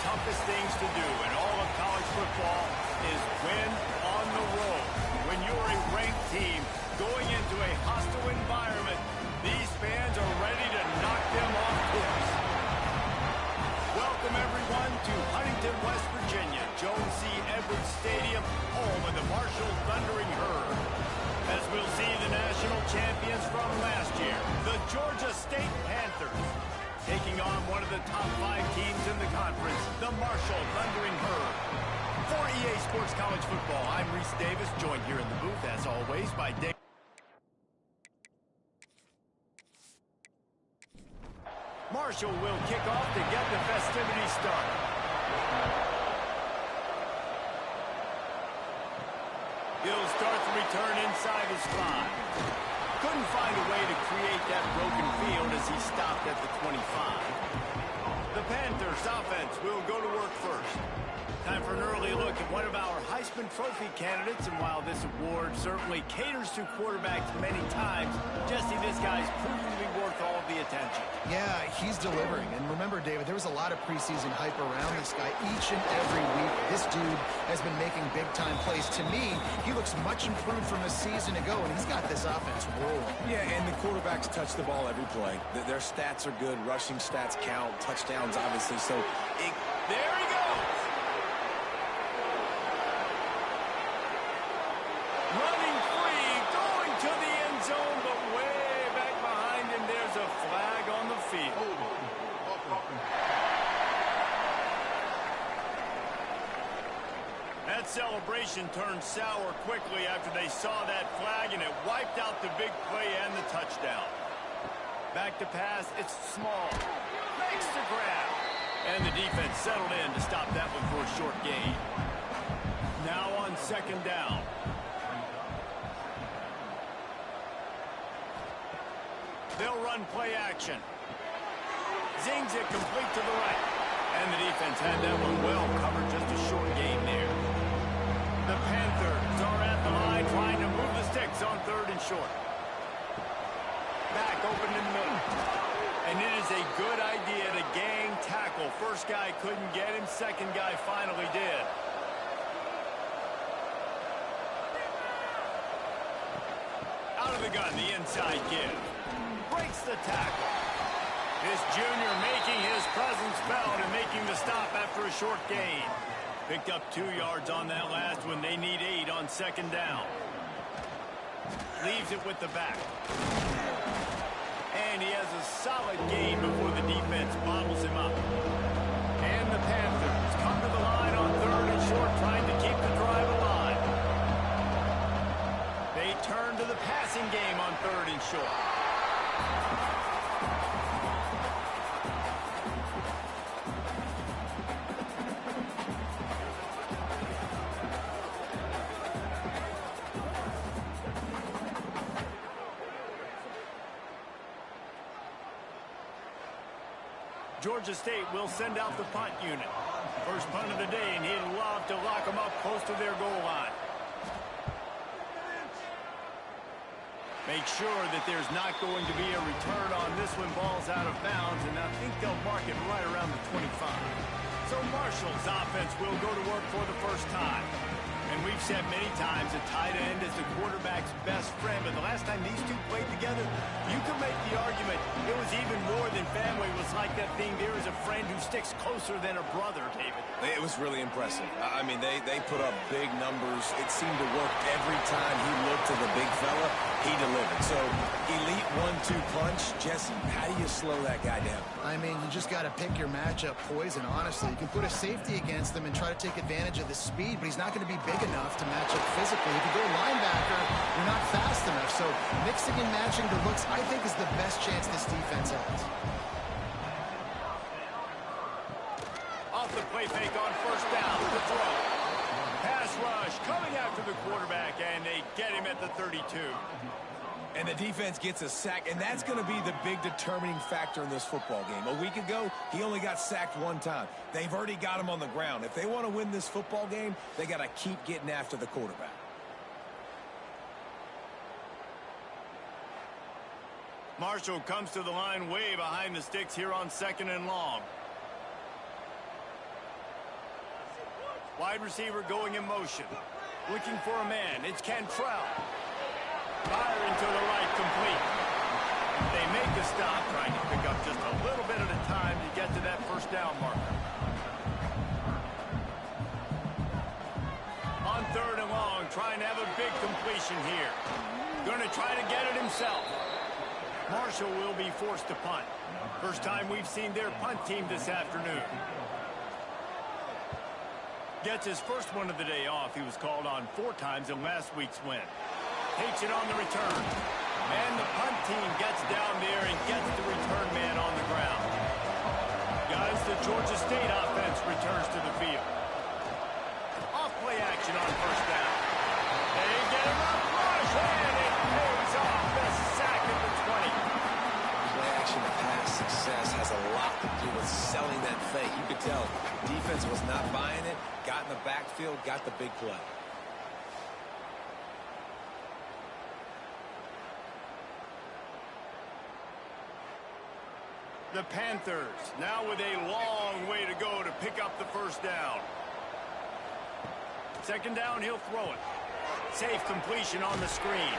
toughest things to do in all of college football is win on the road. When you're a ranked team going into a hostile environment, these fans are ready to knock them off course. Welcome, everyone, to Huntington, West Virginia, Jones C. Edwards Stadium, home of the Marshall Thundering Herd. As we'll see the national champions from last year, the Georgia State Panthers, taking on one of the top 5 teams in the conference, the Marshall Thundering Herd. For EA Sports College Football, I'm Reese Davis, joined here in the booth, as always, by Dave. Marshall will kick off to get the festivities started. He'll start the return inside his 5. Couldn't find a way to create that broken field as he stopped at the 25. The Panthers offense will go to work first. Time for an early look at one of our Heisman Trophy candidates, and while this award certainly caters to quarterbacks many times, Jesse, this guy's proven to be worth all the attention. Yeah, he's delivering. And remember, David, there was a lot of preseason hype around this guy each and every week. This dude has been making big-time plays. To me, he looks much improved from a season ago, and he's got this offense rolling. Yeah, and the quarterbacks touch the ball every play. Their stats are good. Rushing stats count. Touchdowns, obviously. So, there he goes. Running free, going to the end zone, but way back behind him, there's a flag on the field. That celebration turned sour quickly after they saw that flag, and it wiped out the big play and the touchdown. Back to pass, it's small. Makes the grab. And the defense settled in to stop that one for a short gain. Now on second down. They'll run play action. Zings it complete to the right. And the defense had that one well covered, just a short gain there. The Panthers are at the line trying to move the sticks on 3rd and short. Back open in the middle. And it is a good idea to gang tackle. First guy couldn't get him, second guy finally did. Out of the gun, the inside give. Breaks the tackle. This junior making his presence felt and making the stop after a short gain. Picked up 2 yards on that last one. They need 8 on second down. Leaves it with the back. And he has a solid gain before the defense bottles him up. And the Panthers come to the line on 3rd and short, trying to keep the drive alive. They turn to the passing game on 3rd and short. Georgia State will send out the punt unit. First punt of the day, and he'd love to lock them up close to their goal line. Make sure that there's not going to be a return on this when ball's out of bounds, and I think they'll mark it right around the 25. So Marshall's offense will go to work for the first time. And we've said many times a tight end is the quarterback's best friend, but the last time these two played together, you could make the argument it was even more than family. It was like that thing, there is a friend who sticks closer than a brother, David. it was really impressive. I mean, they put up big numbers. It seemed to work every time he looked to the big fella. He delivered. So, elite 1-2 punch. Jesse, how do you slow that guy down? I mean, you just got to pick your matchup poison, honestly. You can put a safety against him and try to take advantage of the speed, but he's not going to be big enough to match up physically. If you go linebacker, you're not fast enough. So mixing and matching the looks, I think, is the best chance this defense has. Off the play fake on first down. The throw. Pass rush coming after the quarterback, and they get him at the 32. And the defense gets a sack, and that's going to be the big determining factor in this football game. A week ago, he only got sacked one time. They've already got him on the ground. If they want to win this football game, they got to keep getting after the quarterback. Marshall comes to the line way behind the sticks here on 2nd and long. Wide receiver going in motion. Looking for a man. It's Cantrell. Firing to the right, complete. They make the stop, trying to pick up just a little bit at a time to get to that first down marker. On 3rd and long, trying to have a big completion here. Going to try to get it himself. Marshall will be forced to punt. First time we've seen their punt team this afternoon. Gets his first one of the day off. He was called on 4 times in last week's win. Takes it on the return. And the punt team gets down there and gets the return man on the ground. Guys, the Georgia State offense returns to the field. Off play action on first down. They get him up, rush, and it pays off the sack at the 20. Play action pass success has a lot to do with selling that fake. You could tell defense was not buying it, got in the backfield, got the big play. The Panthers now with a long way to go to pick up the first down. 2nd down, he'll throw it. Safe completion on the screen.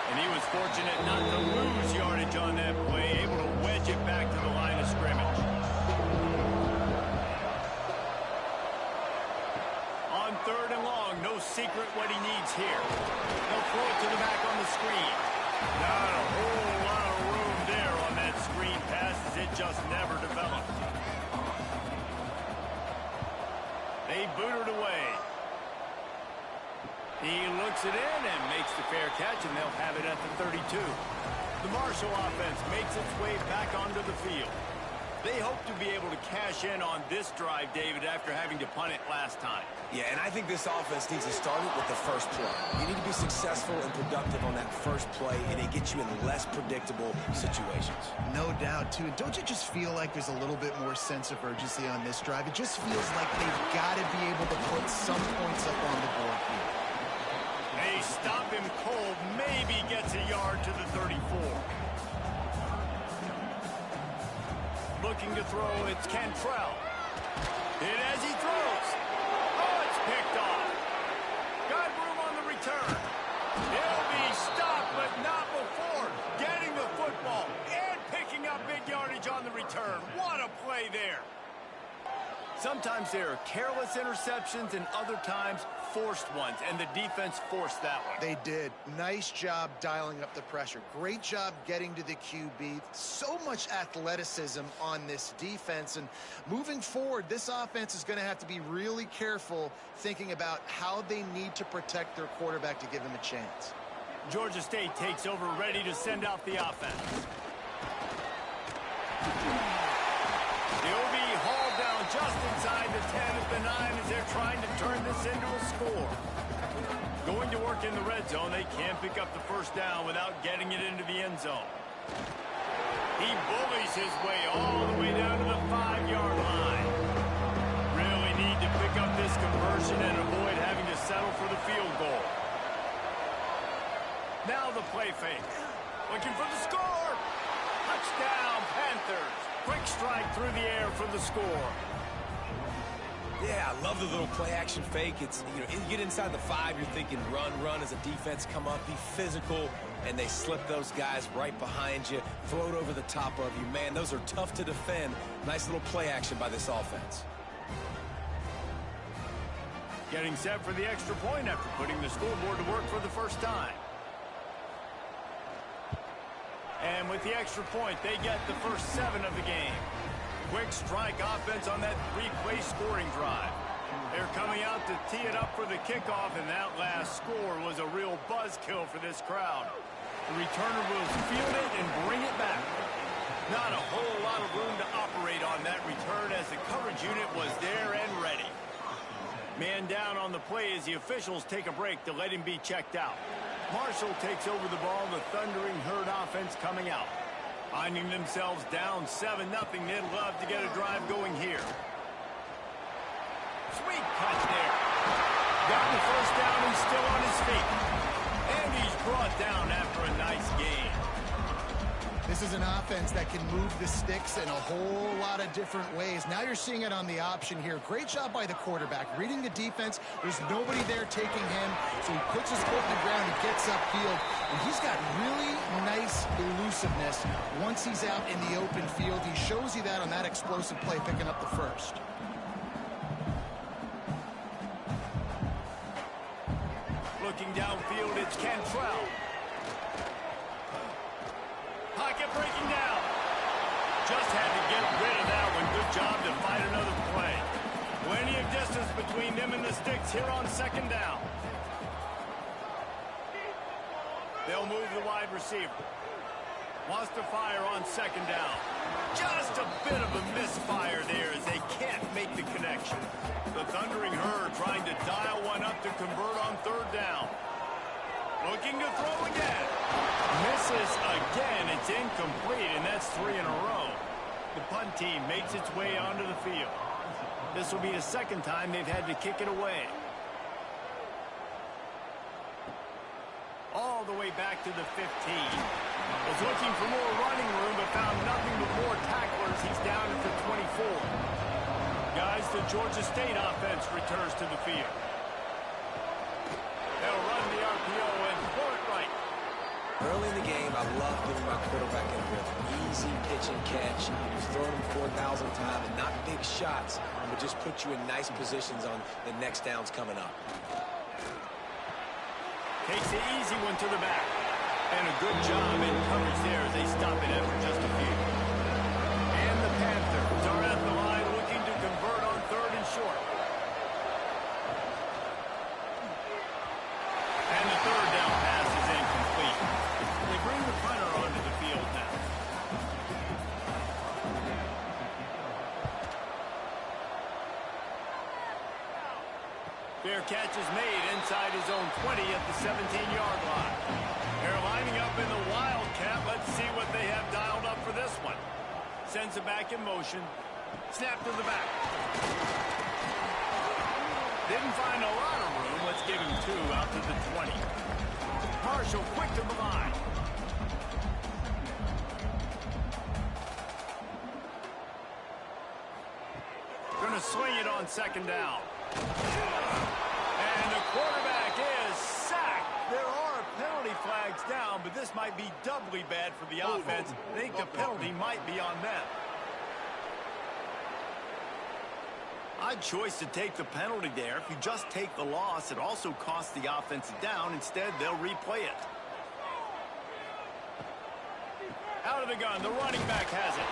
And he was fortunate not to lose yardage on that play, able to wedge it back to the line of scrimmage. On 3rd and long, no secret what he needs here. They'll throw it to the back on the screen. Not a whole lot of room there on that screen pass, as it just never developed. They boot it away. He looks it in and makes the fair catch, and they'll have it at the 32. The Marshall offense makes its way back onto the field. They hope to be able to cash in on this drive, David, after having to punt it last time. Yeah, and I think this offense needs to start it with the first play. You need to be successful and productive on that first play, and it gets you in less predictable situations. No doubt, too. Don't you just feel like there's a little bit more sense of urgency on this drive? It just feels like they've got to be able to put some points up on the board here. They stop him cold, maybe gets a yard to the 34. Looking to throw, it's Cantrell. Hit as he throws. Oh, it's picked off. Got room on the return. He'll be stopped, but not before getting the football and picking up big yardage on the return. What a play there. Sometimes there are careless interceptions and other times forced ones, and the defense forced that one. They did. Nice job dialing up the pressure. Great job getting to the QB. So much athleticism on this defense, and moving forward, this offense is going to have to be really careful thinking about how they need to protect their quarterback to give him a chance. Georgia State takes over, ready to send out the offense. They'll be hauled down just inside the 10 at the 9 as they're trying to turn this into a score. Going to work in the red zone, they can't pick up the first down without getting it into the end zone. He bullies his way all the way down to the 5-yard line. Really need to pick up this conversion and avoid having to settle for the field goal. Now the play fake. Looking for the score. Touchdown, Panthers. Quick strike through the air for the score. Yeah, I love the little play-action fake. It's, you get inside the 5, you're thinking run as a defense, come up, be physical, and they slip those guys right behind you, float over the top of you. Man, those are tough to defend. Nice little play-action by this offense. Getting set for the extra point after putting the scoreboard to work for the first time. And with the extra point, they get the first 7 of the game. Quick strike offense on that 3-play scoring drive. They're coming out to tee it up for the kickoff, and that last score was a real buzzkill for this crowd. The returner will field it and bring it back. Not a whole lot of room to operate on that return as the coverage unit was there and ready. Man down on the play as the officials take a break to let him be checked out. Marshall takes over the ball, the thundering herd offense coming out. Finding themselves down 7-0, they'd love to get a drive going here. Sweet catch there. Got the first down, he's still on his feet. And he's brought down after a nice gain. This is an offense that can move the sticks in a whole lot of different ways. Now you're seeing it on the option here. Great job by the quarterback. Reading the defense, there's nobody there taking him, so he puts his foot in the ground, he gets upfield, and he's got really nice elusiveness once he's out in the open field. He shows you that on that explosive play, picking up the first. Looking downfield, it's Cantrell. Pocket breaking down. Just had to get rid of that one. Good job to fight another play. Plenty of distance between them and the sticks here on second down. They'll move the wide receiver. Wants to fire on second down. Just a bit of a misfire there as they can't make the connection. The Thundering Herd trying to dial one up to convert on third down. Looking to throw again. Misses again. It's incomplete, and that's 3 in a row. The punt team makes its way onto the field. This will be the second time they've had to kick it away. All the way back to the 15. Was looking for more running room, but found nothing but more tacklers. He's down at the 24. Guys, the Georgia State offense returns to the field. They'll run the RPO and throw it right. Early in the game, I love giving my quarterback in a rhythm. Easy pitch and catch. You've thrown him 4,000 times, and not big shots, but just put you in nice positions on the next downs coming up. Takes the easy one to the back. And a good job in coverage there as they stop it after just a few. And the Panthers are at the line looking to convert on third and short. And the third down pass is incomplete. They bring the punter onto the field now. Fair catch is made inside his own 20 at the 17-yard line. They're lining up in the Wildcat. Let's see what they have dialed up for this one. Sends it back in motion. Snap to the back. Didn't find a lot of room. Let's give him 2 out to the 20. Marshall quick to the line. Gonna swing it on second down. And the quarterback is sacked. There are penalty flags down, but this might be doubly bad for the offense. I think the penalty might be on them. Odd choice to take the penalty there. If you just take the loss, it also costs the offense down. Instead, they'll replay it. Out of the gun, the running back has it.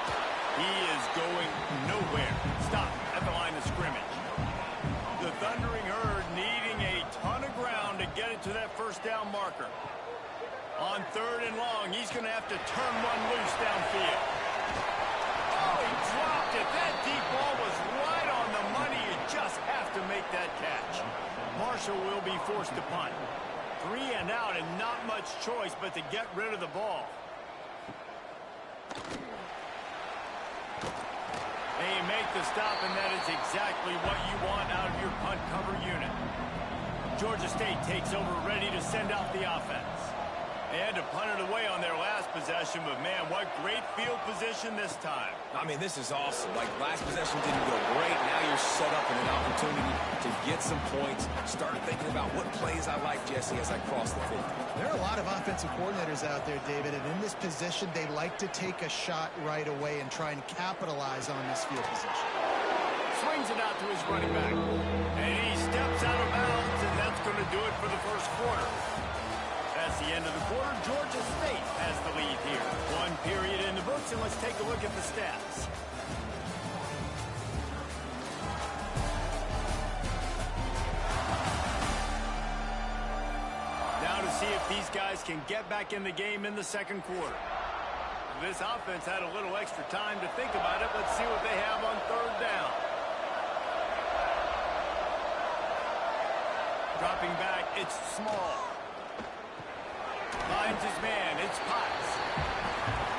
He is going nowhere. Stop at the line of scrimmage. The Thundering Herd needing a ton of ground to get it to that first down marker. On third and long, he's going to have to turn one loose downfield. Oh, he dropped it. That deep ball was right on the money. You just have to make that catch. Marshall will be forced to punt. 3 and out and not much choice but to get rid of the ball. They make the stop, and that is exactly what you want out of your punt cover unit. Georgia State takes over, ready to send out the offense. They had to punt it away on their last possession, but man, what great field position this time. I mean, this is awesome. Like, last possession didn't go great. Now you're set up in an opportunity to get some points. Start thinking about what plays I like, Jesse, as I cross the field. There are a lot of offensive coordinators out there, David, and in this position, they like to take a shot right away and try and capitalize on this field position. Swings it out to his running back. And he steps out of bounds, and that's going to do it for the first quarter. That's the end of the quarter. Georgia State has the lead here. 1 period in the books, and let's take a look at the stats. Now to see if these guys can get back in the game in the second quarter. This offense had a little extra time to think about it. Let's see what they have on third down. Dropping back, it's Small. Finds his man, it's Potts.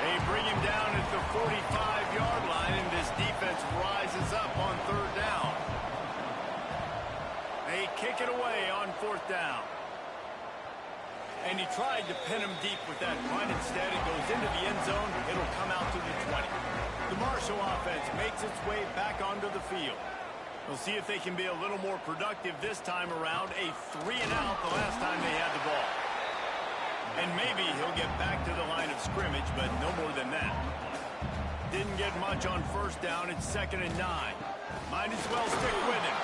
They bring him down at the 45-yard line, and this defense rises up on third down. They kick it away on fourth down. And he tried to pin him deep with that run. Instead, it goes into the end zone. It'll come out to the 20. The Marshall offense makes its way back onto the field. We'll see if they can be a little more productive this time around. A 3-and-out the last time they had the ball. And maybe he'll get back to the line of scrimmage, but no more than that. Didn't get much on first down. It's 2nd and 9. Might as well stick with him.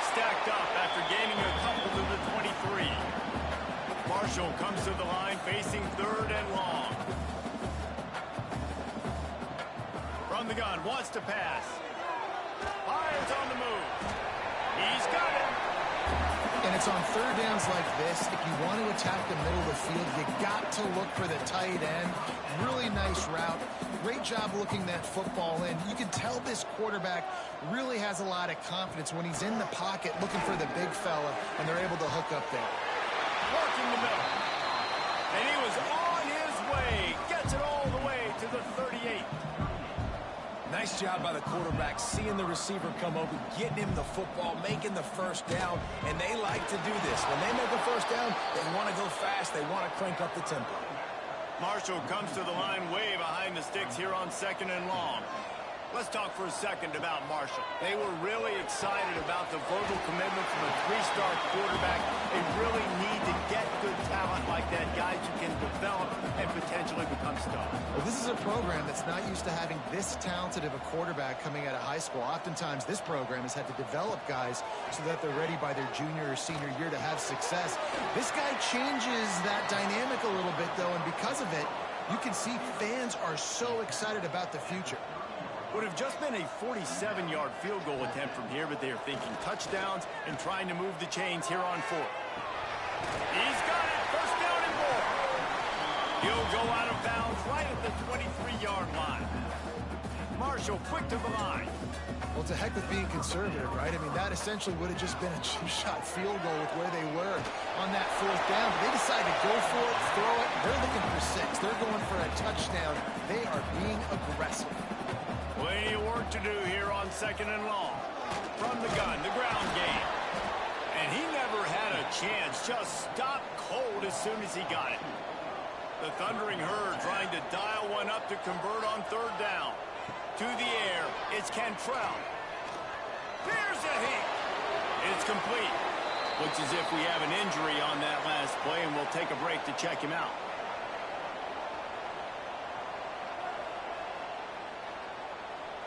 Stacked up after gaining a couple to the 23. Marshall comes to the line facing 3rd and long. From the gun, wants to pass. Fires on the move. He's got it. And it's on 3rd downs like this. If you want to attack the middle of the field, you got to look for the tight end. Really nice route. Great job looking that football in. You can tell this quarterback really has a lot of confidence when he's in the pocket looking for the big fella, and they're able to hook up there. Working the middle. And he was on his way. Gets it all the way to the 38. Nice job by the quarterback, seeing the receiver come open, getting him the football, making the first down, and they like to do this. When they make a first down, they want to go fast. They want to crank up the tempo. Marshall comes to the line way behind the sticks here on 2nd and long. Let's talk for a second about Marshall. They were really excited about the verbal commitment from a 3-star quarterback. They really need to get good talent like that, guys who can develop and potentially become stars. Well, this is a program that's not used to having this talented of a quarterback coming out of high school. Oftentimes, this program has had to develop guys so that they're ready by their junior or senior year to have success. This guy changes that dynamic a little bit, though, and because of it, you can see fans are so excited about the future. Would have just been a 47-yard field goal attempt from here, but they are thinking touchdowns and trying to move the chains here on 4th. He's got it. First down and more. He'll go out of bounds right at the 23-yard line. Marshall quick to the line. Well, to heck with being conservative, right? I mean, that essentially would have just been a two-shot field goal with where they were on that 4th down. But they decided to go for it, throw it. They're looking for 6. They're going for a touchdown. They are being aggressive. Plenty of work to do here on 2nd and long. From the gun, the ground game. And he never had a chance. Just stopped cold as soon as he got it. The Thundering Herd trying to dial one up to convert on 3rd down. To the air, it's Cantrell. Here's a hit. It's complete. Looks as if we have an injury on that last play, and we'll take a break to check him out.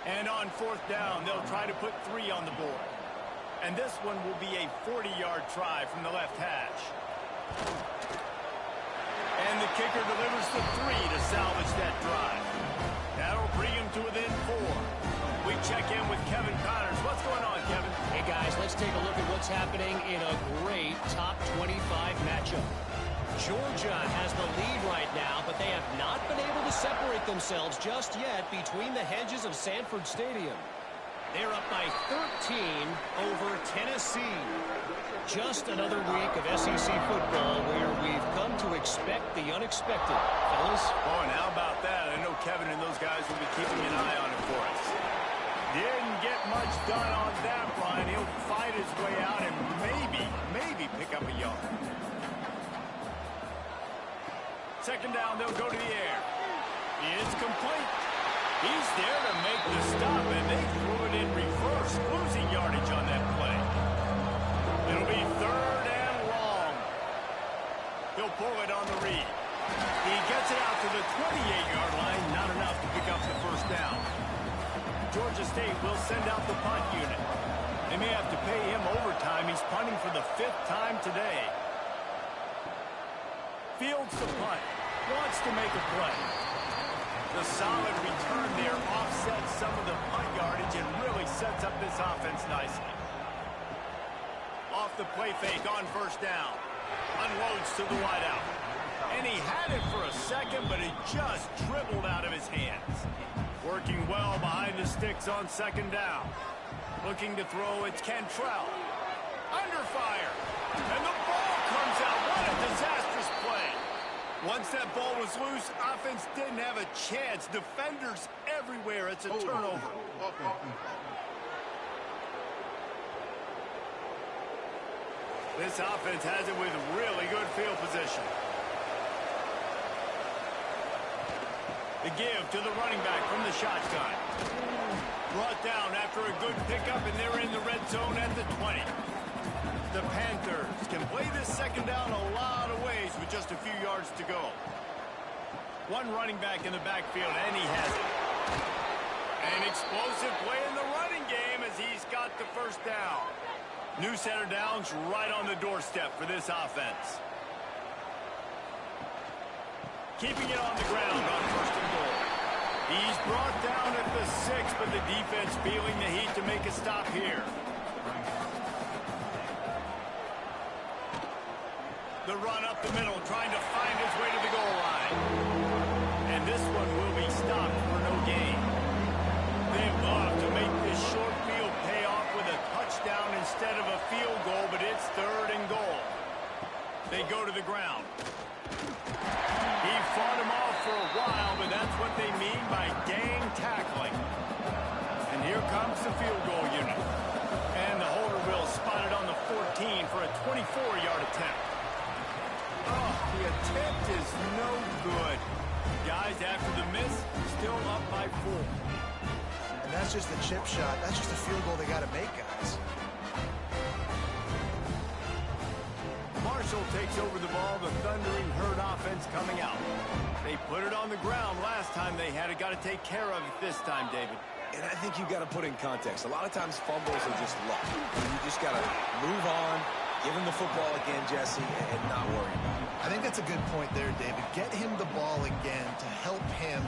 And on 4th down, they'll try to put 3 on the board. And this one will be a 40-yard try from the left hash. And the kicker delivers the 3 to salvage that drive. That'll bring him to within 4. We check in with Kevin Connors. What's going on, Kevin? Hey, guys, let's take a look at what's happening in a great top 25 matchup. Georgia has the lead right now, but they have not been able to separate themselves just yet between the hedges of Sanford Stadium. They're up by 13 over Tennessee. Just another week of SEC football where we've come to expect the unexpected. Fellas? Oh, and how about that? I know Kevin and those guys will be keeping an eye on it for us. Didn't get much done on that, Brian. He'll fight his way out and maybe pick up a yard. 2nd down, they'll go to the air. It's complete. He's there to make the stop, and they threw it in reverse, losing yardage on that play. It'll be 3rd and long. He'll pull it on the read. He gets it out to the 28-yard line, not enough to pick up the first down. Georgia State will send out the punt unit. They may have to pay him overtime. He's punting for the 5th time today. Fields the punt. Wants to make a play. The solid return there offsets some of the punt yardage and really sets up this offense nicely. Off the play fake on 1st down. Unloads to the wideout. And he had it for a second, but it just dribbled out of his hands. Working well behind the sticks on 2nd down. Looking to throw, it's Cantrell. Under fire. And the ball comes out. What a disastrous play. Once that ball was loose, offense didn't have a chance. Defenders everywhere. It's a turnover. This offense has it with really good field position. The give to the running back from the shotgun. Brought down after a good pickup, and they're in the red zone at the 20. The Panthers can play this second down a lot of ways with just a few yards to go. One running back in the backfield, and he has it. An explosive play in the running game as he's got the first down. New set of downs right on the doorstep for this offense. Keeping it on the ground on first and goal. He's brought down at the 6, but the defense feeling the heat to make a stop here. The run up the middle, trying to find his way to the goal line. And this one will be stopped for no gain. They love to make this short field pay off with a touchdown instead of a field goal, but it's third and goal. They go to the ground. He fought him off for a while, but that's what they mean by gang tackling. And here comes the field goal unit. And the holder will spot it on the 14 for a 24-yard attempt. Oh, the attempt is no good. Guys, after the miss, still up by 4. And that's just a chip shot. That's just a field goal they got to make, guys. Marshall takes over the ball. The Thundering Herd offense coming out. They put it on the ground last time they had it. Got to take care of it this time, David. And I think you've got to put in context. A lot of times fumbles are just luck. You just got to move on, give him the football again, Jesse, and not worry about it. I think that's a good point there, David. Get him the ball again to help him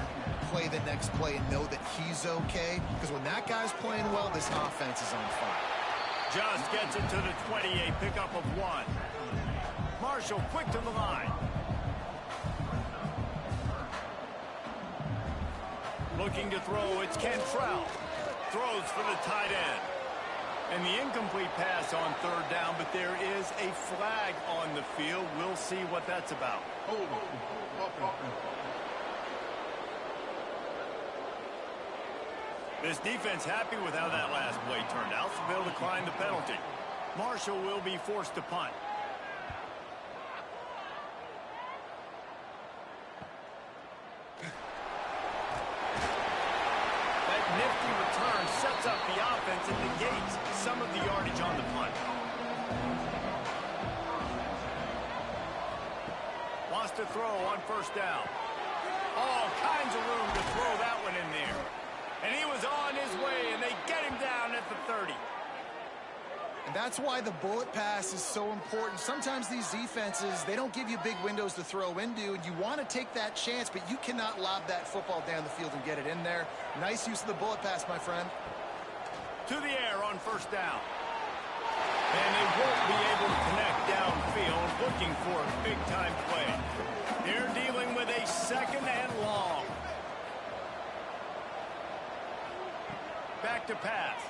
play the next play and know that he's okay. Because when that guy's playing well, this offense is on fire. Just gets it to the 28, pickup of 1. Marshall quick to the line. Looking to throw, it's Cantrell. Throws for the tight end. And the incomplete pass on third down, but there is a flag on the field. We'll see what that's about. This defense happy with how that last play turned out, so they'll decline the penalty. Marshall will be forced to punt. That nifty return sets up the offense and negates some of the yardage on the punt. Wants to throw on first down. All kinds of room to throw that one in there. And he was on his way, and they get him down at the 30. And that's why the bullet pass is so important. Sometimes these defenses, they don't give you big windows to throw into, and you want to take that chance, but you cannot lob that football down the field and get it in there. Nice use of the bullet pass, my friend. To the air on first down. And they won't be able to connect downfield, looking for a big-time play. They're dealing with a second and long. Back to pass.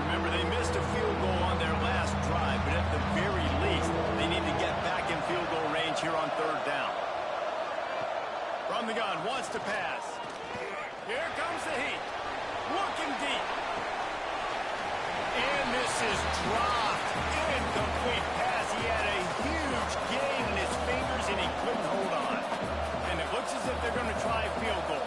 Remember, they missed a field goal on their last drive, but at the very least, they need to get back in field goal range here on third down. From the gun, wants to pass. Here comes the heat. Looking deep. And this is dropped. Incomplete pass. He had a huge gain in his fingers, and he couldn't hold on. And it looks as if they're going to try a field goal.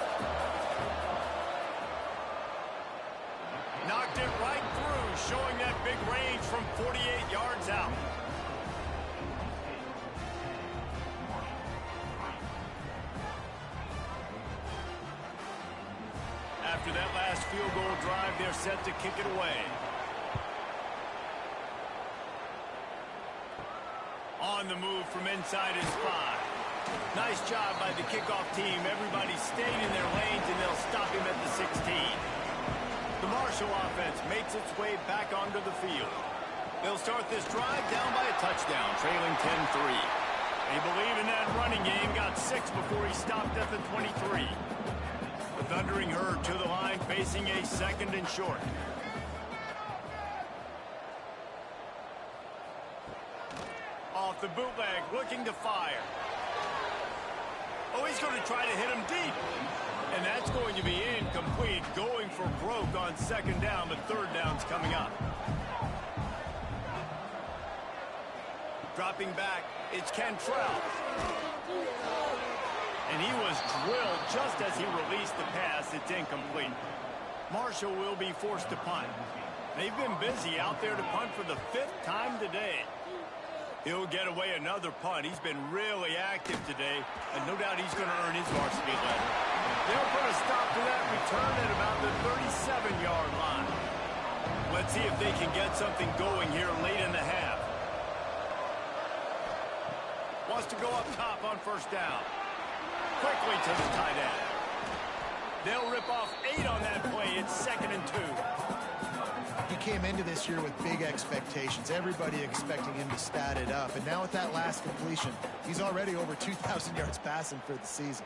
Knocked it right through, showing that big range from 48 yards out. After that last field goal drive, they're set to kick it away. On the move from inside his 5. Nice job by the kickoff team. Everybody stayed in their lanes, and they'll stop him at the 16. The Marshall offense makes its way back onto the field. They'll start this drive down by a touchdown, trailing 10-3. They believe in that running game, got 6 before he stopped at the 23. The Thundering Herd to the line, facing a second and short. Off the bootleg, looking to fire. Oh, he's going to try to hit him deep. And that's going to be incomplete, going for broke on second down, but third down's coming up. Dropping back, it's Cantrell. And he was drilled just as he released the pass. It's incomplete. Marshall will be forced to punt. They've been busy out there to punt for the 5th time today. He'll get away another punt. He's been really active today, and no doubt he's going to earn his varsity letter. They'll put a stop to that return at about the 37-yard line. Let's see if they can get something going here late in the half. Wants to go up top on first down. Quickly to the tight end. They'll rip off 8 on that play. It's 2nd and 2. He came into this year with big expectations. Everybody expecting him to stat it up. And now with that last completion, he's already over 2,000 yards passing for the season.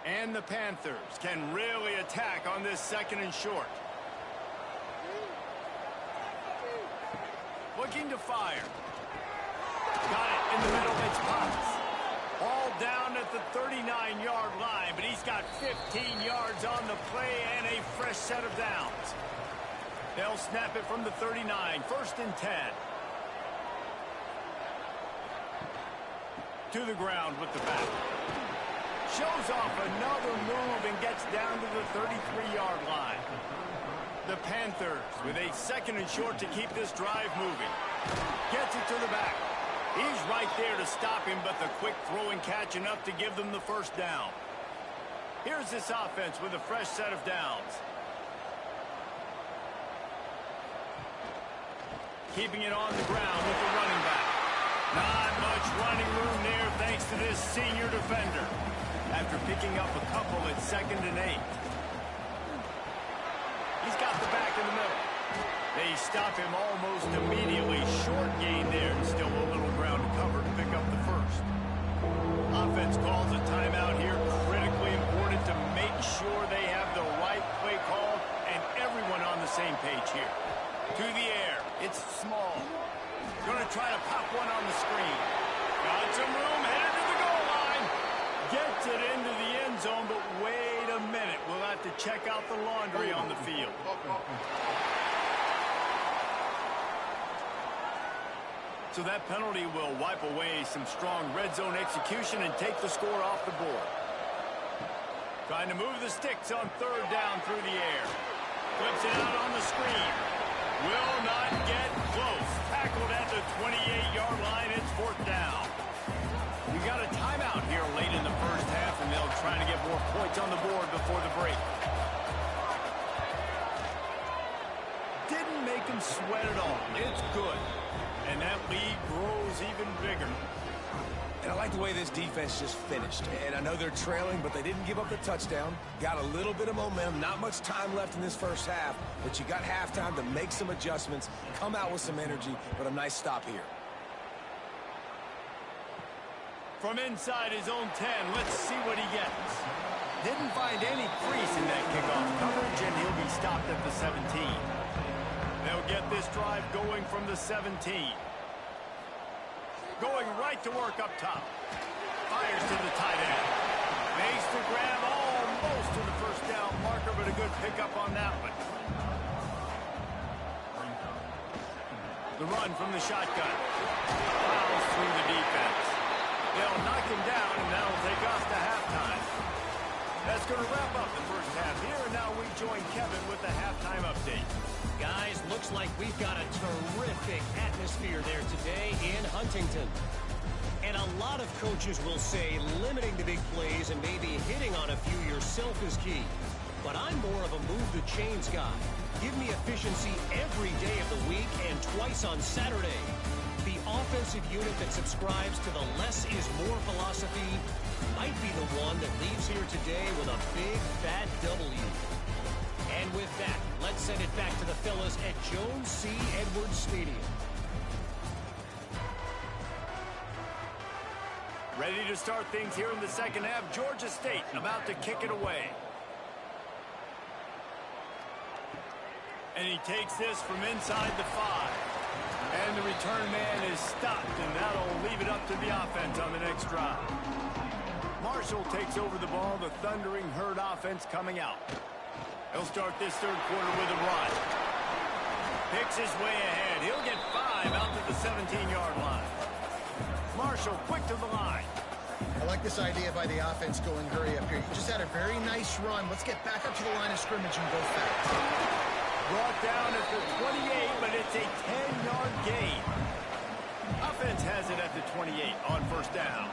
And the Panthers can really attack on this 2nd and short. Looking to fire. Got it in the middle. It's Potts. All down at the 39-yard line, but he's got 15 yards on the play and a fresh set of downs. They'll snap it from the 39. 1st and 10. To the ground with the back. Shows off another move and gets down to the 33-yard line. The Panthers with a 2nd and short to keep this drive moving. Gets it to the back. He's right there to stop him, but the quick throw and catch enough to give them the 1st down. Here's this offense with a fresh set of downs. Keeping it on the ground with the running back. Not much running room there thanks to this senior defender. After picking up a couple at 2nd and 8. He's got the back in the middle. They stop him almost immediately. Short gain there and still a little ground to cover to pick up the 1st. Offense calls a timeout here. Critically important to make sure they have the right play call and everyone on the same page here. To the air. It's small. Going to try to pop one on the screen. Got some room. Headed to the goal line. Gets it into the end zone, but wait a minute. We'll have to check out the laundry on the field. So that penalty will wipe away some strong red zone execution and take the score off the board. Trying to move the sticks on 3rd down through the air. Flips it out on the screen. Will not get close. Tackled at the 28-yard line. It's 4th down. We got a timeout here late in the 1st half, and they'll try to get more points on the board before the break. Didn't make him sweat at all. It's good. And that lead grows even bigger. And I like the way this defense just finished. And I know they're trailing, but they didn't give up the touchdown. Got a little bit of momentum. Not much time left in this 1st half, but you got halftime to make some adjustments, come out with some energy, but a nice stop here. From inside his own 10, let's see what he gets. Didn't find any crease in that kickoff coverage, and he'll be stopped at the 17. They'll get this drive going from the 17. Going right to work up top. Fires to the tight end. Makes the grab almost to the 1st down marker, but a good pickup on that one. The run from the shotgun. Fouls through the defense. They'll knock him down, and that'll take us to halftime. That's going to wrap up the 1st half here, and now we join Kevin with the halftime update. Guys, looks like we've got a terrific atmosphere there today in Huntington. And a lot of coaches will say limiting the big plays and maybe hitting on a few yourself is key. But I'm more of a move the chains guy. Give me efficiency every day of the week and twice on Saturday. The offensive unit that subscribes to the less is more philosophy might be the one that leaves here today with a big fat W. And with that, let's send it back to the fellas at Jones C. Edwards Stadium. Ready to start things here in the 2nd half. Georgia State about to kick it away. And he takes this from inside the 5. And the return man is stopped, and that'll leave it up to the offense on the next drive. Marshall takes over the ball, the Thundering Herd offense coming out. He'll start this 3rd quarter with a run. Picks his way ahead. He'll get 5 out to the 17-yard line. Marshall quick to the line. I like this idea by the offense going hurry up here. You just had a very nice run. Let's get back up to the line of scrimmage and go fast. Brought down at the 28, but it's a 10-yard gain. Offense has it at the 28 on first down.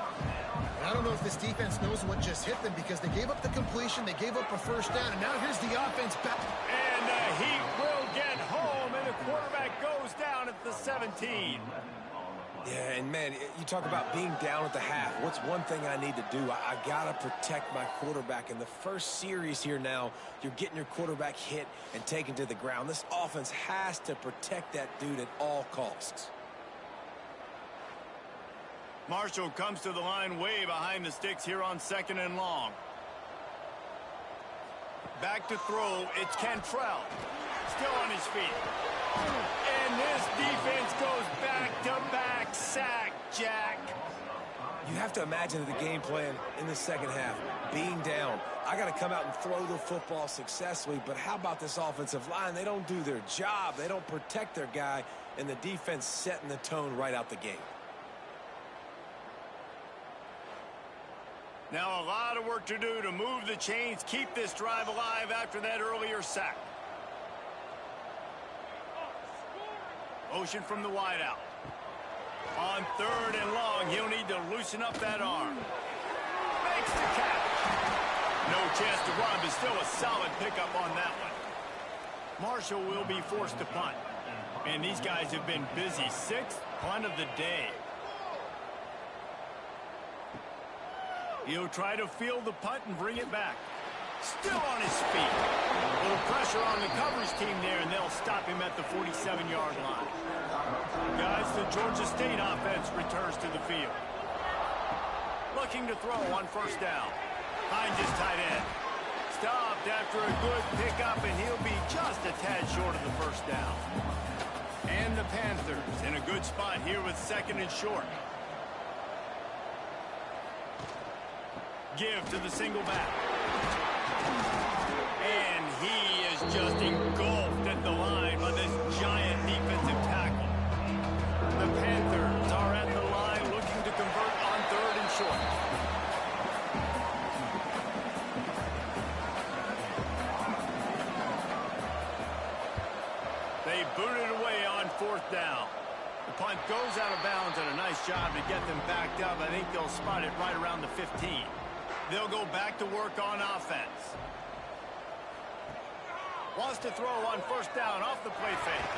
And I don't know if this defense knows what just hit them because they gave up the completion, they gave up a first down, and now here's the offense back. And the Heat will get home, and the quarterback goes down at the 17. Yeah, and man, you talk about being down at the half. What's one thing I need to do? I got to protect my quarterback. In the first series here now, you're getting your quarterback hit and taken to the ground. This offense has to protect that dude at all costs. Marshall comes to the line way behind the sticks here on 2nd and long. Back to throw, it's Cantrell. Still on his feet. And this defense goes back-to-back sack, Jack. You have to imagine the game plan in the second half. Being down, I got to come out and throw the football successfully, but how about this offensive line? They don't do their job. They don't protect their guy, and the defense setting the tone right out the gate. Now a lot of work to do to move the chains, keep this drive alive after that earlier sack. Motion from the wideout. On 3rd and long, he'll need to loosen up that arm. Makes the catch. No chance to run, but still a solid pickup on that one. Marshall will be forced to punt. And these guys have been busy. 6th punt of the day. He'll try to field the punt and bring it back. Still on his feet. A little pressure on the coverage team there, and they'll stop him at the 47-yard line. Guys, the Georgia State offense returns to the field. Looking to throw on first down. Finds his tight end. Stopped after a good pickup, and he'll be just a tad short of the first down. And the Panthers in a good spot here with 2nd and short. Give to the single back. And he is just engulfed at the line by this giant defensive tackle. The Panthers are at the line looking to convert on 3rd and short. They boot it away on 4th down. The punt goes out of bounds, and a nice job to get them backed up. I think they'll spot it right around the 15. They'll go back to work on offense. Wants to throw on first down off the play fake.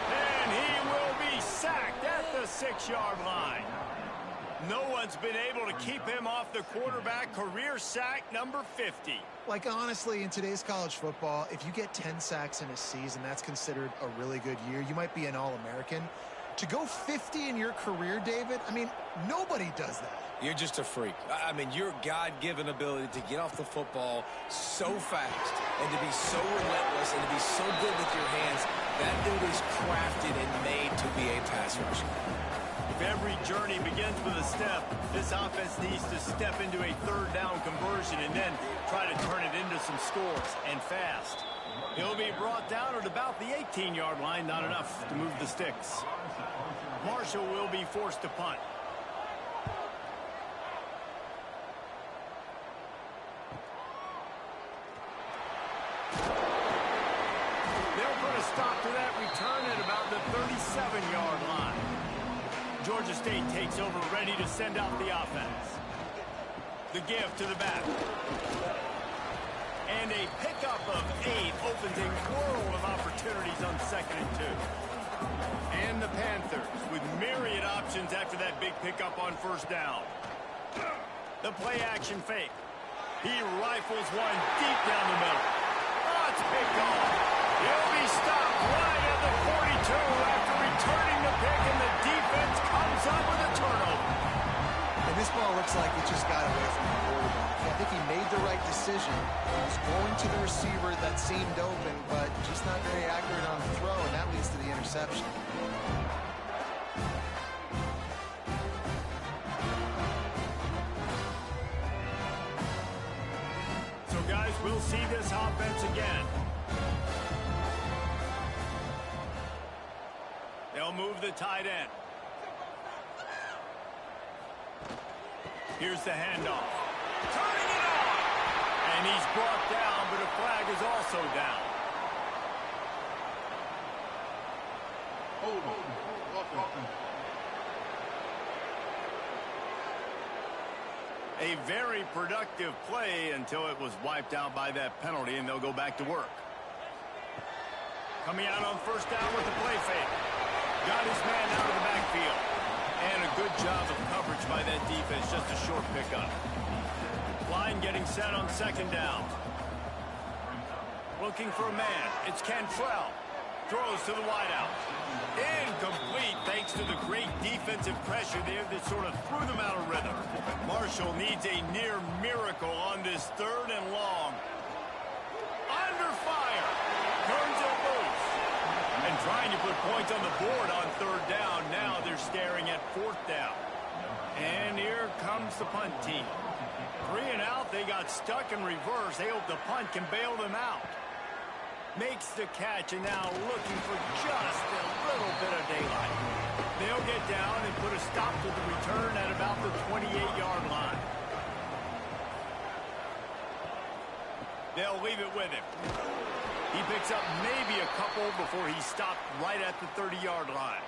And he will be sacked at the 6-yard line. No one's been able to keep him off the quarterback. Career sack number 50. Like, honestly, in today's college football, if you get 10 sacks in a season, that's considered a really good year. You might be an All-American. To go 50 in your career, David, I mean, nobody does that. You're just a freak. I mean, your God-given ability to get off the football so fast and to be so relentless and to be so good with your hands, that dude is crafted and made to be a pass rusher. If every journey begins with a step, this offense needs to step into a 3rd down conversion and then try to turn it into some scores, and fast. He'll be brought down at about the 18-yard line, not enough to move the sticks. Marshall will be forced to punt. They'll put a stop to that return at about the 37-yard line. Georgia State takes over, ready to send out the offense. The give to the back. And a pickup of 8 opens a world of opportunities on 2nd and 2. And the Panthers with myriad options after that big pickup on first down. The play action fake. He rifles one deep down the middle. Oh, it's picked off. He'll be stopped right at the 42 after returning the pick, and the defense comes up with a turnover. And this ball looks like it just got away from the quarterback. I think he made the right decision. He was going to the receiver that seemed open, but just not very accurate on the throw, and that leads to the interception. So, guys, we'll see this offense again. move the tight end. Here's the handoff. Turning it on! And he's brought down, but a flag is also down. A very productive play until it was wiped out by that penalty, and they'll go back to work. Coming out on first down with the play fake. Got his man out of the backfield. And a good job of coverage by that defense, just a short pickup. Line getting set on second down. Looking for a man. It's Cantrell. Throws to the wideout. Incomplete thanks to the great defensive pressure there that sort of threw them out of rhythm. Marshall needs a near miracle on this third and long. Under fire. Turns it loose. And trying to put points on the board on third down. Now they're staring at fourth down. And here comes the punt team. 3 and out. They got stuck in reverse. They hope the punt can bail them out. Makes the catch, and now looking for just a little bit of daylight. They'll get down and put a stop to the return at about the 28-yard line. They'll leave it with him. He picks up maybe a couple before he stopped right at the 30-yard line.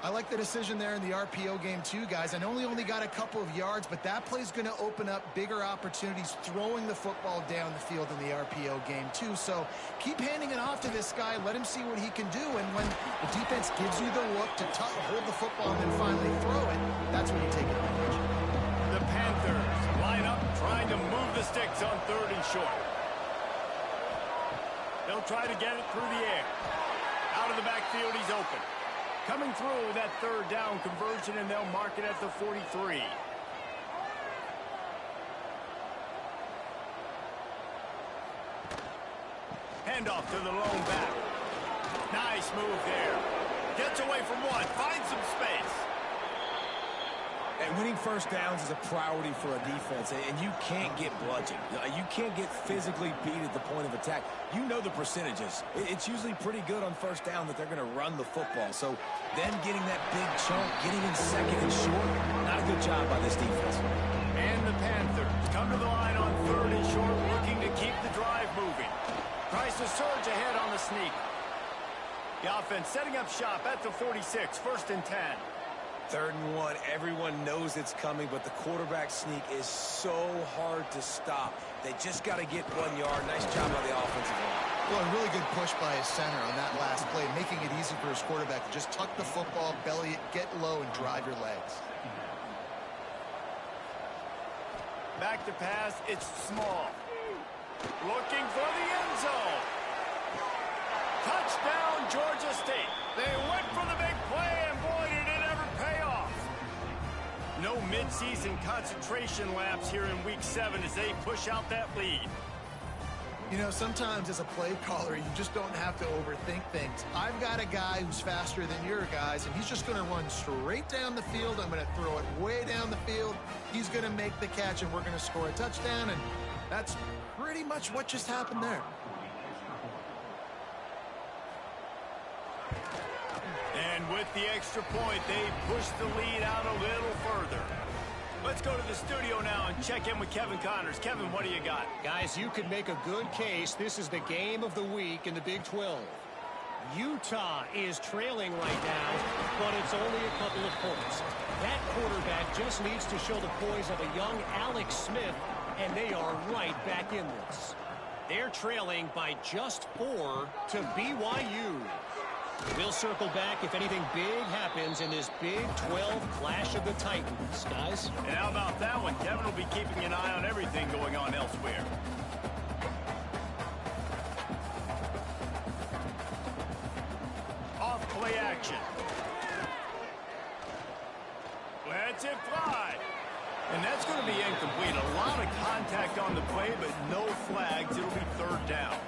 I like the decision there in the RPO game too, guys. I know he only got a couple of yards, but that play's going to open up bigger opportunities throwing the football down the field in the RPO game too. So keep handing it off to this guy. Let him see what he can do. And when the defense gives you the look to hold the football and then finally throw it, that's when you take advantage. The Panthers line up trying to move the sticks on third and short. They'll try to get it through the air. Out of the backfield, he's open. Coming through with that third down conversion, and they'll mark it at the 43. Handoff to the lone back. Nice move there. Gets away from one, finds some space. And winning first downs is a priority for a defense, and you can't get bludgeoned. You can't get physically beat at the point of attack. You know the percentages. It's usually pretty good on first down that they're going to run the football. So them getting that big chunk, getting in second and short, not a good job by this defense. And the Panthers come to the line on third and short, looking to keep the drive moving. Tries to surge ahead on the sneak. The offense setting up shop at the 46, 1st and 10. 3rd and 1, everyone knows it's coming, but the quarterback sneak is so hard to stop. They just got to get 1 yard. Nice job by the offensive line. Well, a really good push by his center on that last play, making it easy for his quarterback to just tuck the football, belly it, get low, and drive your legs. Back to pass, it's Small. Looking for the end zone. Touchdown, Georgia State. They went for the big play, and boy, did it ever pay off. No midseason concentration lapse here in Week 7 as they push out that lead. You know, sometimes as a play caller, you just don't have to overthink things. I've got a guy who's faster than your guys, and he's just going to run straight down the field. I'm going to throw it way down the field. He's going to make the catch, and we're going to score a touchdown, and that's pretty much what just happened there. And with the extra point, they push the lead out a little further. Let's go to the studio now and check in with Kevin Connors. Kevin, what do you got? Guys, you could make a good case. This is the game of the week in the Big 12. Utah is trailing right now, but it's only a couple of points. That quarterback just needs to show the poise of a young Alex Smith, and they are right back in this. They're trailing by just 4 to BYU. We'll circle back if anything big happens in this Big 12 Clash of the Titans, guys. And how about that one? Kevin will be keeping an eye on everything going on elsewhere. Off play action. Lets it fly. And that's going to be incomplete. A lot of contact on the play, but no flags. It'll be 3rd down.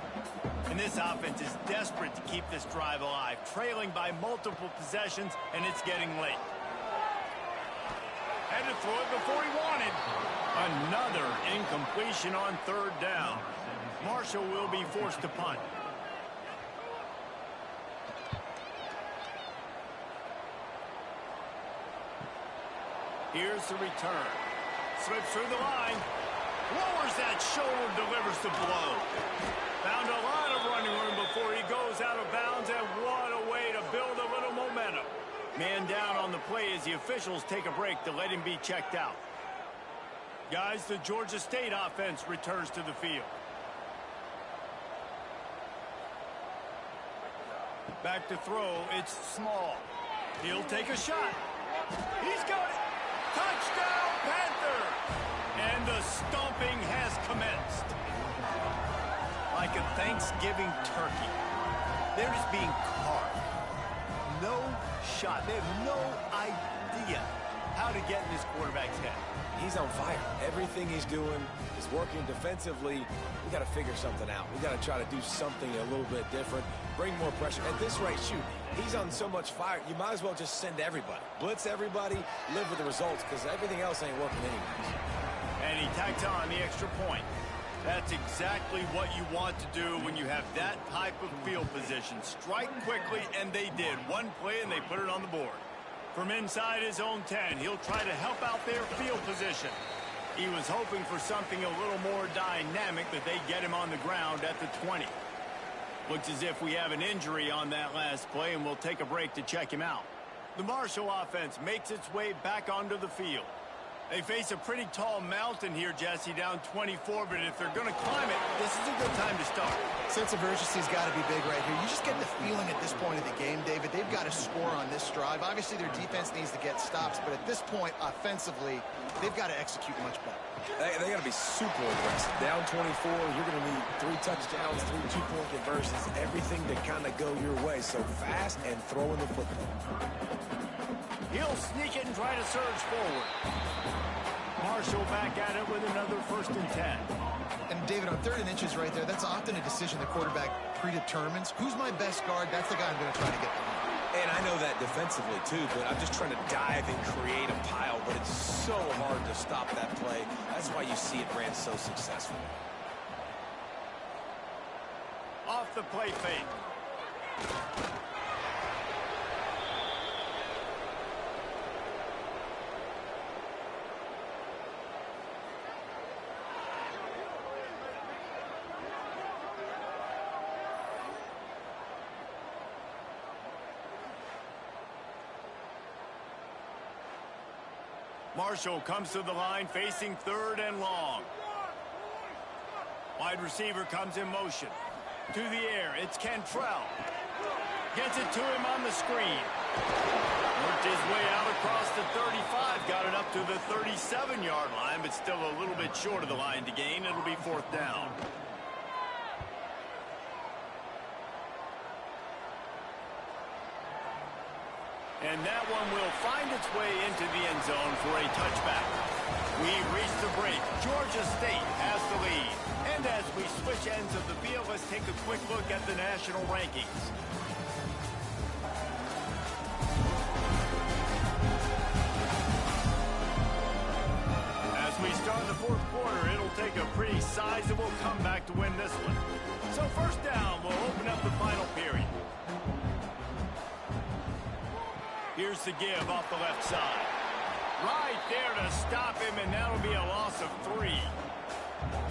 And this offense is desperate to keep this drive alive, trailing by multiple possessions, and it's getting late. Had to throw it before he wanted. Another incompletion on 3rd down. Marshall will be forced to punt. Here's the return. Slips through the line. Lowers that shoulder, delivers the blow. Found a lot of running room before he goes out of bounds, and what a way to build a little momentum. Man down on the play as the officials take a break to let him be checked out. Guys, the Georgia State offense returns to the field. Back to throw, it's Small. He'll take a shot. He's got it. Touchdown, Panther! And the stomping has commenced. Like a Thanksgiving turkey. They're just being carved. No shot. They have no idea how to get in this quarterback's head. He's on fire. Everything he's doing is working defensively. We got to figure something out. We got to try to do something a little bit different. Bring more pressure. At this rate, shoot, he's on so much fire, you might as well just send everybody. Blitz everybody, live with the results, because everything else ain't working anyways. And he tacks on the extra point. That's exactly what you want to do when you have that type of field position. Strike quickly, and they did. One play, and they put it on the board. From inside his own 10, he'll try to help out their field position. He was hoping for something a little more dynamic, but they get him on the ground at the 20. Looks as if we have an injury on that last play, and we'll take a break to check him out. The Marshall offense makes its way back onto the field. They face a pretty tall mountain here, Jesse, down 24, but if they're going to climb it, this is a good time to start. Sense of urgency's got to be big right here. You just get the feeling at this point of the game, David, they've got to score on this drive. Obviously, their defense needs to get stops, but at this point, offensively, they've got to execute much better. They got to be super aggressive. Down 24, you're going to need 3 touchdowns, 3 two-point conversions, everything to kind of go your way. So fast and throwing the football. He'll sneak it and try to surge forward. Marshall back at it with another 1st and 10. And David, on 3rd and inches right there, that's often a decision the quarterback predetermines. Who's my best guard? That's the guy I'm going to try to get behind. And I know that defensively, too, but I'm just trying to dive and create a pile, but it's so hard to stop that play. That's why you see it ran so successful. Off the play fake. Marshall comes to the line facing 3rd and long. Wide receiver comes in motion. To the air, it's Cantrell. Gets it to him on the screen. Worked his way out across the 35. Got it up to the 37-yard line, but still a little bit short of the line to gain. It'll be 4th down. And that one will find its way into the end zone for a touchback. We've reached the break. Georgia State has the lead. And as we switch ends of the field, let's take a quick look at the national rankings. As we start the 4th quarter, it'll take a pretty sizable comeback to win this one. So 1st down, we'll open up the final period. Here's the give off the left side. Right there to stop him, and that'll be a loss of 3.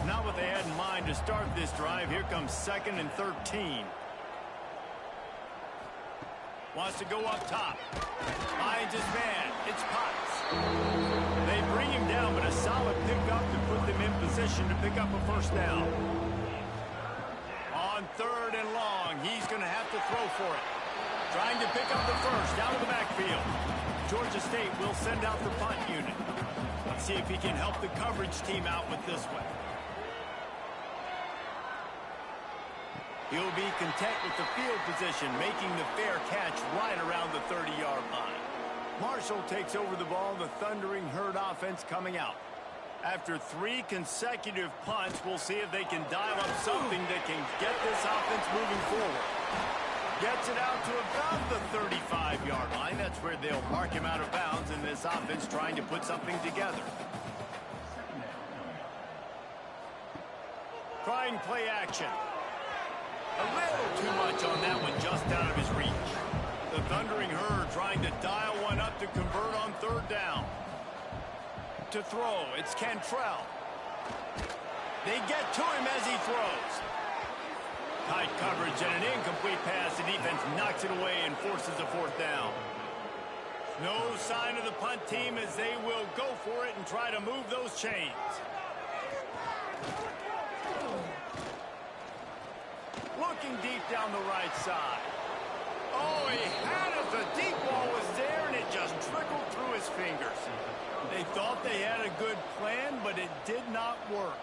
Not what they had in mind to start this drive. Here comes 2nd and 13. Wants to go up top. Finds his man. It's Potts. They bring him down, but a solid pickup to put them in position to pick up a 1st down. On 3rd and long, he's going to have to throw for it. Trying to pick up the 1st out of the backfield. Georgia State will send out the punt unit. Let's see if he can help the coverage team out with this one. He'll be content with the field position, making the fair catch right around the 30-yard line. Marshall takes over the ball, the Thundering Herd offense coming out. After 3 consecutive punts, we'll see if they can dial up something that can get this offense moving forward. Gets it out to about the 35-yard line. That's where they'll mark him out of bounds, and this offense trying to put something together. Trying play action. A little too much on that one, just out of his reach. The Thundering Herd trying to dial one up to convert on 3rd down. to throw. It's Cantrell. They get to him as he throws. Tight coverage and an incomplete pass. The defense knocks it away and forces a fourth down. No sign of the punt team as they will go for it and try to move those chains. Looking deep down the right side. Oh, he had it. The deep ball was there, and it just trickled through his fingers. They thought they had a good plan, but it did not work.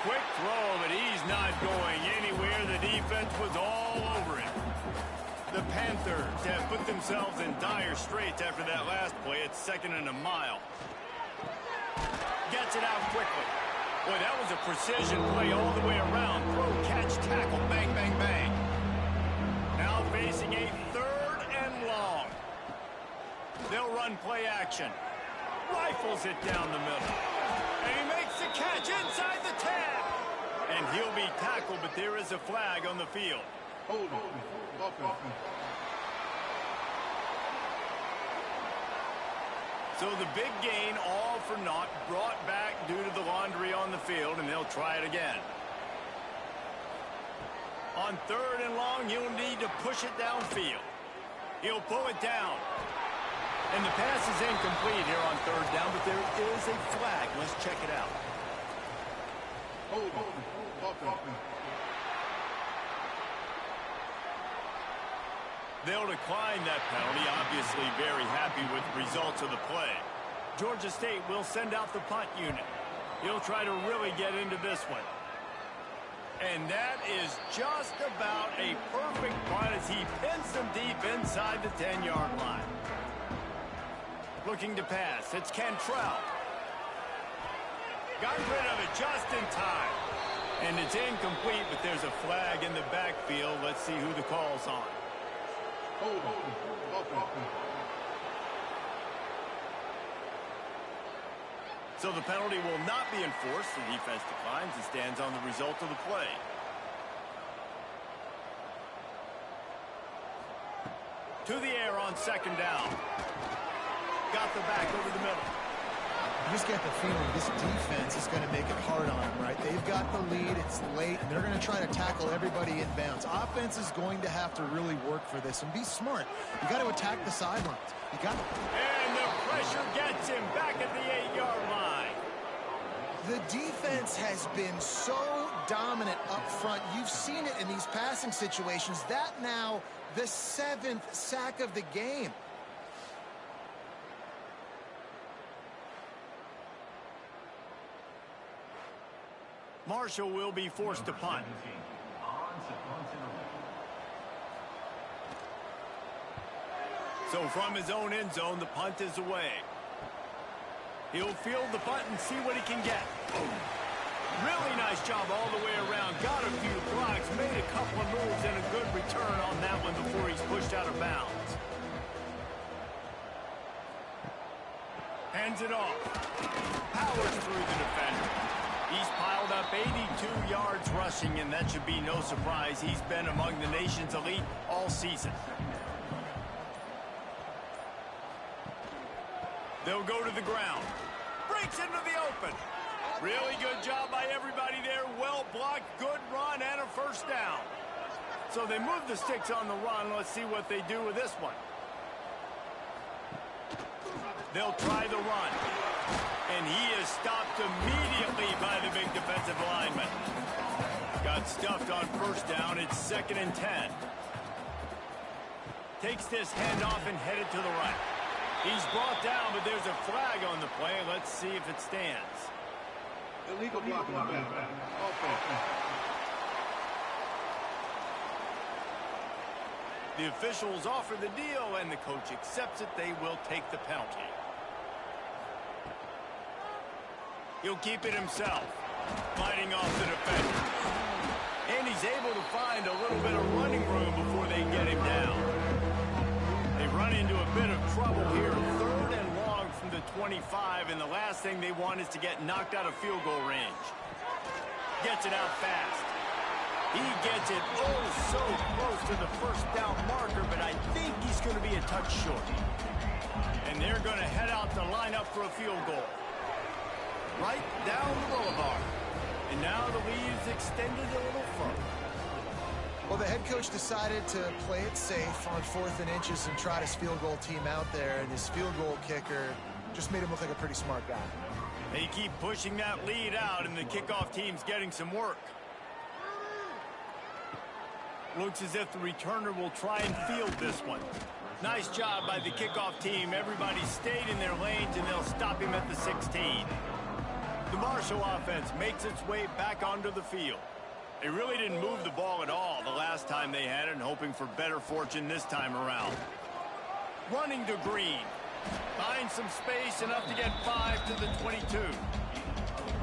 Quick throw, but he's not going anywhere. The defense was all over him. The Panthers have put themselves in dire straits after that last play. It's 2nd and a mile. Gets it out quickly. Boy, that was a precision play all the way around. Throw, catch, tackle, bang, bang, bang. Now facing a 3rd and long. They'll run play action. Rifles it down the middle. And he makes the catch inside the 10. And he'll be tackled, but there is a flag on the field. Hold on. So the big gain, all for naught, brought back due to the laundry on the field, and they'll try it again. On 3rd and long, he'll need to push it downfield. He'll pull it down. And the pass is incomplete here on 3rd down, but there is a flag. Let's check it out. Hold on. They'll decline that penalty, obviously very happy with the results of the play. Georgia State will send out the punt unit. He'll try to really get into this one. And that is just about a perfect punt as he pins them deep inside the 10-yard line. Looking to pass. It's Cantrell. Got rid of it just in time. And it's incomplete, but there's a flag in the backfield. Let's see who the call's on. Hold on. So the penalty will not be enforced. The defense declines and stands on the result of the play. To the air on 2nd down. Got the back over the middle. You just get the feeling this defense is going to make it hard on them, right? They've got the lead. It's late, and they're going to try to tackle everybody in bounds. Offense is going to have to really work for this and be smart. You got to attack the sidelines. You got. And the pressure gets him back at the 8-yard line. The defense has been so dominant up front. You've seen it in these passing situations. That now the 7th sack of the game. Marshall will be forced to punt. So from his own end zone, the punt is away. He'll field the punt and see what he can get. Really nice job all the way around. Got a few blocks, made a couple of moves, and a good return on that one before he's pushed out of bounds. Hands it off. Powers through the defender. He's piled up 82 yards rushing, and that should be no surprise. He's been among the nation's elite all season. They'll go to the ground. Breaks into the open. Really good job by everybody there. Well blocked, good run, and a first down. So they move the sticks on the run. Let's see what they do with this one. They'll try the run. And he is stopped immediately by the big defensive lineman. Got stuffed on first down. It's 2nd and 10. Takes this handoff and headed to the right. He's brought down, but there's a flag on the play. Let's see if it stands. Illegal blocking the back. The officials offer the deal, and the coach accepts it. They will take the penalty. He'll keep it himself, fighting off the defender. And he's able to find a little bit of running room before they get him down. They run into a bit of trouble here. 3rd and long from the 25, and the last thing they want is to get knocked out of field goal range. Gets it out fast. He gets it oh so close to the first down marker, but I think he's going to be a touch short. And they're going to head out to line up for a field goal. Right down the boulevard. And now the lead is extended a little further. Well, the head coach decided to play it safe on 4th and inches and trot his field goal team out there, and his field goal kicker just made him look like a pretty smart guy. They keep pushing that lead out, and the kickoff team's getting some work. Looks as if the returner will try and field this one. Nice job by the kickoff team. Everybody stayed in their lanes, and they'll stop him at the 16. The Marshall offense makes its way back onto the field. They really didn't move the ball at all the last time they had it, and hoping for better fortune this time around. Running to Green. Finds some space, enough to get 5 to the 22.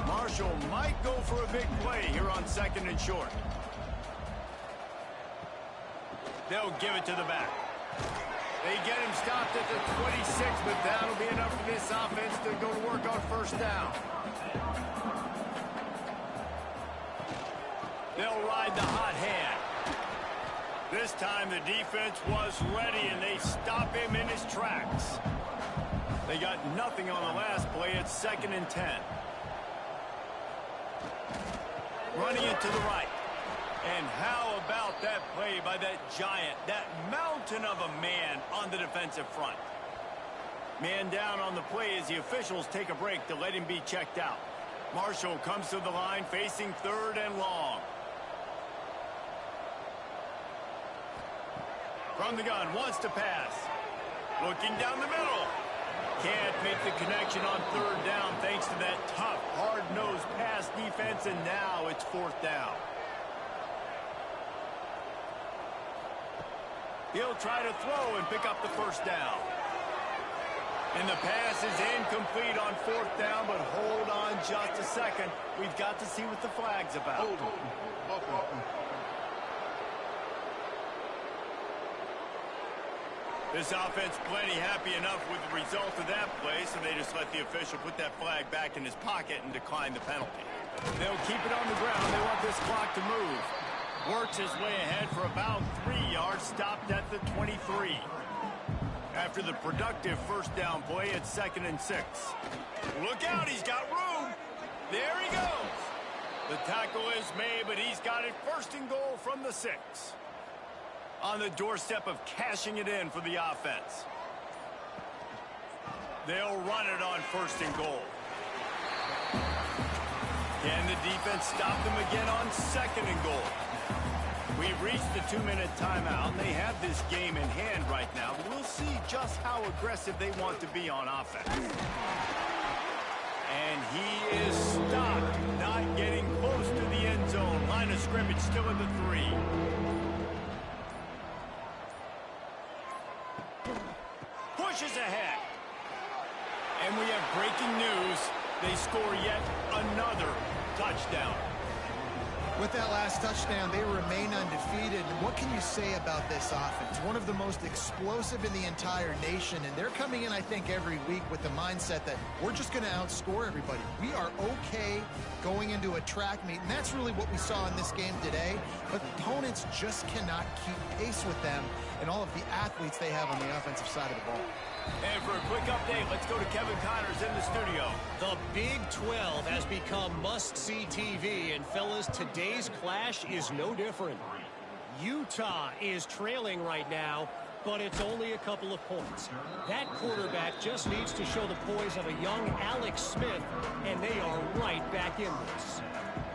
Marshall might go for a big play here on 2nd and short. They'll give it to the back. They get him stopped at the 26, but that'll be enough for this offense to go to work on 1st down. They'll ride the hot hand. This time the defense was ready, and they stop him in his tracks. They got nothing on the last play. It's 2nd and 10. Running it to the right. And how about that play by that giant, that mountain of a man on the defensive front? Man down on the play as the officials take a break to let him be checked out. Marshall comes to the line facing 3rd and long. From the gun, wants to pass. Looking down the middle. Can't make the connection on 3rd down thanks to that tough, hard-nosed pass defense, and now it's 4th down. He'll try to throw and pick up the 1st down. And the pass is incomplete on 4th down, but hold on just a second. We've got to see what the flag's about. This offense plenty happy enough with the result of that play, so they just let the official put that flag back in his pocket and decline the penalty. They'll keep it on the ground. They want this clock to move. Works his way ahead for about 3 yards, stopped at the 23. After the productive 1st down play, it's 2nd and 6. Look out, he's got room. There he goes. The tackle is made, but he's got it 1st and goal from the 6. On the doorstep of cashing it in for the offense. They'll run it on 1st and goal. Can the defense stop them again on 2nd and goal? We've reached the 2-minute timeout, and they have this game in hand right now, but we'll see just how aggressive they want to be on offense. And he is stopped, not getting close to the end zone. Line of scrimmage still at the 3. Pushes ahead. And we have breaking news. They score yet another touchdown. With that last touchdown, they remain undefeated. What can you say about this offense? One of the most explosive in the entire nation, and they're coming in, I think, every week with the mindset that we're just going to outscore everybody. We are okay going into a track meet, and that's really what we saw in this game today. But opponents just cannot keep pace with them and all of the athletes they have on the offensive side of the ball. And for a quick update, let's go to Kevin Connors in the studio. The Big 12 has become must-see TV, and fellas, today's clash is no different. Utah is trailing right now, but it's only a couple of points. That quarterback just needs to show the poise of a young Alex Smith, and they are right back in this.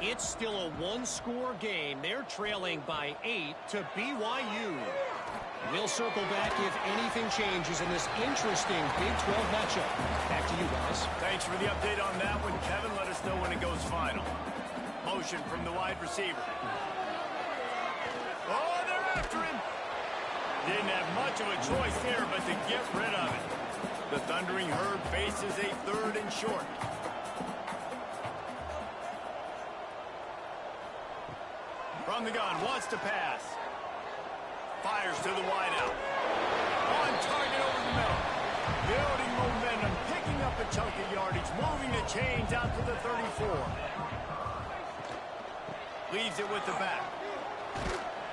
It's still a one-score game. They're trailing by 8 to BYU. We'll circle back if anything changes in this interesting Big 12 matchup. Back to you guys. Thanks for the update on that one, Kevin. Let us know when it goes final. Motion from the wide receiver. Oh, they're after him. Didn't have much of a choice there but to get rid of it. The Thundering Herd faces a 3rd and short. From the gun, wants to pass. Fires to the wideout. On target over the middle. Building momentum, picking up a chunk of yardage, moving the chains out to the 34. Leaves it with the back.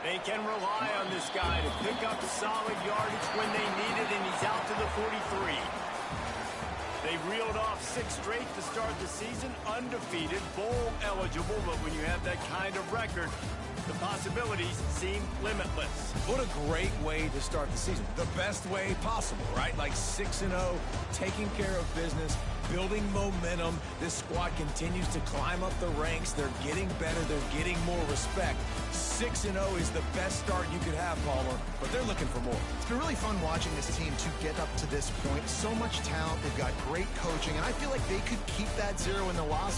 They can rely on this guy to pick up solid yardage when they need it, and he's out to the 43. They reeled off 6 straight to start the season, undefeated, bowl eligible, but when you have that kind of record, the possibilities seem limitless. What a great way to start the season. The best way possible, right? Like 6-0, taking care of business, building momentum. This squad continues to climb up the ranks. They're getting better. They're getting more respect. 6-0 is the best start you could have, Palmer, but they're looking for more. It's been really fun watching this team to get up to this point. So much talent. They've got great coaching, and I feel like they could keep that 0 in the loss